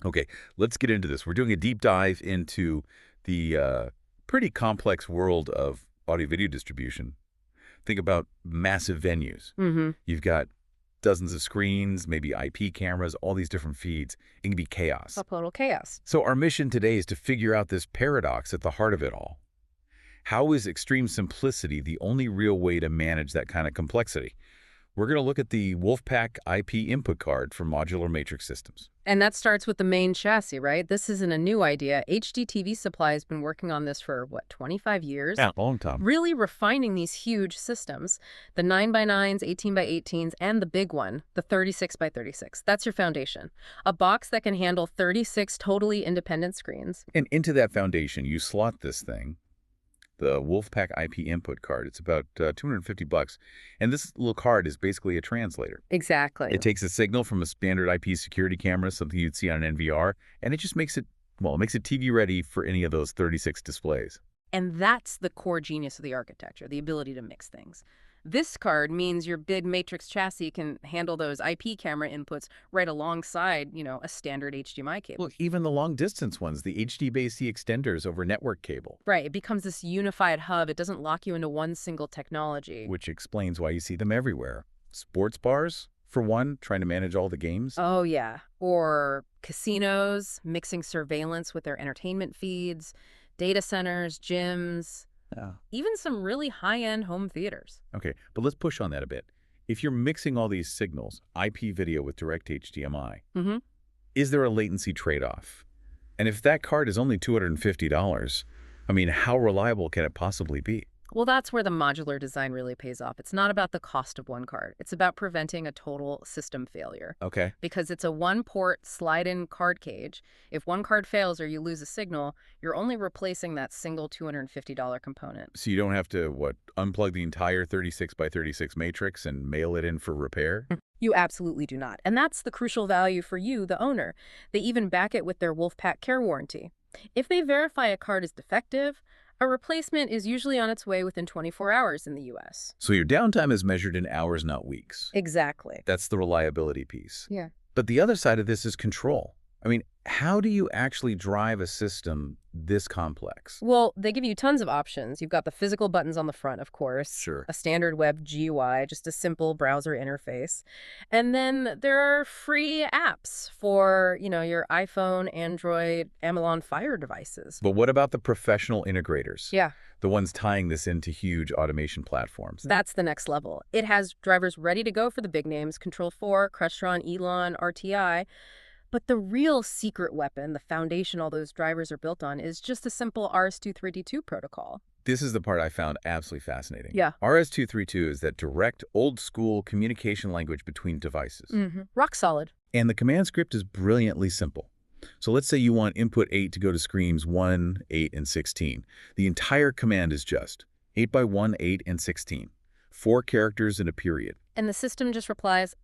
Okay, let's get into this. We're doing a deep dive into the pretty complex world of audio-video distribution. Think about massive venues. Mm-hmm. You've got dozens of screens, maybe IP cameras, all these different feeds. It can be chaos. Total chaos. So our mission today is to figure out this paradox at the heart of it all. How is extreme simplicity the only real way to manage that kind of complexity? We're going to look at the WolfPack IP input card for modular matrix systems. And that starts with the main chassis, right? This isn't a new idea. HDTV Supply has been working on this for, what, 25 years? Yeah, long time. Really refining these huge systems, the 9 by 9s, 18 by 18s, and the big one, the 36 by 36. That's your foundation. A box that can handle 36 totally independent screens. And into that foundation, you slot this thing, the WolfPack IP input card. It's about $250. And this little card is basically a translator. Exactly. It takes a signal from a standard IP security camera, something you'd see on an NVR, and it just makes it, well, it makes it TV ready for any of those 36 displays. And that's the core genius of the architecture, the ability to mix things. This card means your big matrix chassis can handle those IP camera inputs right alongside, a standard HDMI cable. Well, even the long-distance ones, the HDBaseT extenders over network cable. Right, it becomes this unified hub. It doesn't lock you into one single technology. Which explains why you see them everywhere. Sports bars, for one, trying to manage all the games. Oh, yeah. Or casinos, mixing surveillance with their entertainment feeds, data centers, gyms, Yeah. even some really high-end home theaters. Okay, but let's push on that a bit. If you're mixing all these signals, IP video with direct HDMI, Mm-hmm. is there a latency trade-off? And if that card is only $250, I mean, how reliable can it possibly be? Well, that's where the modular design really pays off. It's not about the cost of one card. It's about preventing a total system failure. Okay. Because it's a one-port slide-in card cage. If one card fails or you lose a signal, you're only replacing that single $250 component. So you don't have to, unplug the entire 36 by 36 matrix and mail it in for repair? You absolutely do not. And that's the crucial value for you, the owner. They even back it with their WolfPack care warranty. If they verify a card is defective, a replacement is usually on its way within 24 hours in the U.S. So your downtime is measured in hours, not weeks. Exactly. That's the reliability piece. Yeah. But the other side of this is control. I mean, how do you actually drive a system this complex? Well, they give you tons of options. You've got the physical buttons on the front, of course. Sure. A standard web GUI, just a simple browser interface. And then there are free apps for, your iPhone, Android, Amazon Fire devices. But what about the professional integrators? Yeah. The ones tying this into huge automation platforms? That's the next level. It has drivers ready to go for the big names, Control4, Crestron, Elon, RTI. But the real secret weapon, the foundation all those drivers are built on, is just a simple RS-232 protocol. This is the part I found absolutely fascinating. Yeah. RS-232 is that direct, old-school communication language between devices. Mm-hmm. Rock solid. And the command script is brilliantly simple. So let's say you want input 8 to go to screens 1, 8, and 16. The entire command is just 8 by 1, 8, and 16. 4 characters and a period. And the system just replies,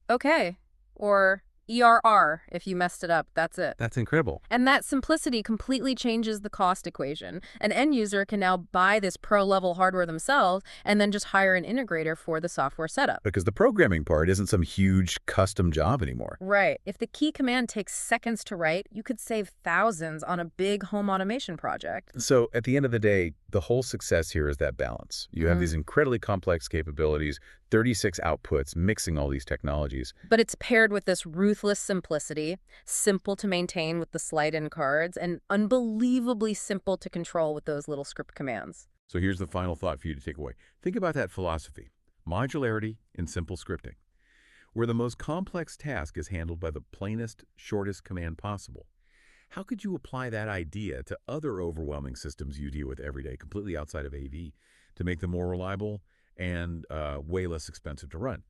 okay, or ERR if you messed it up. That's it. That's incredible. And that simplicity completely changes the cost equation. An end user can now buy this pro-level hardware themselves and then just hire an integrator for the software setup. Because the programming part isn't some huge custom job anymore. Right. If the key command takes seconds to write, you could save thousands on a big home automation project. So at the end of the day, the whole success here is that balance. You have these incredibly complex capabilities, 36 outputs, mixing all these technologies. But it's paired with this ruthless simplicity, simple to maintain with the slide-in cards, and unbelievably simple to control with those little script commands. So here's the final thought for you to take away. Think about that philosophy. Modularity in simple scripting, where the most complex task is handled by the plainest, shortest command possible. How could you apply that idea to other overwhelming systems you deal with every day, completely outside of AV, to make them more reliable and way less expensive to run?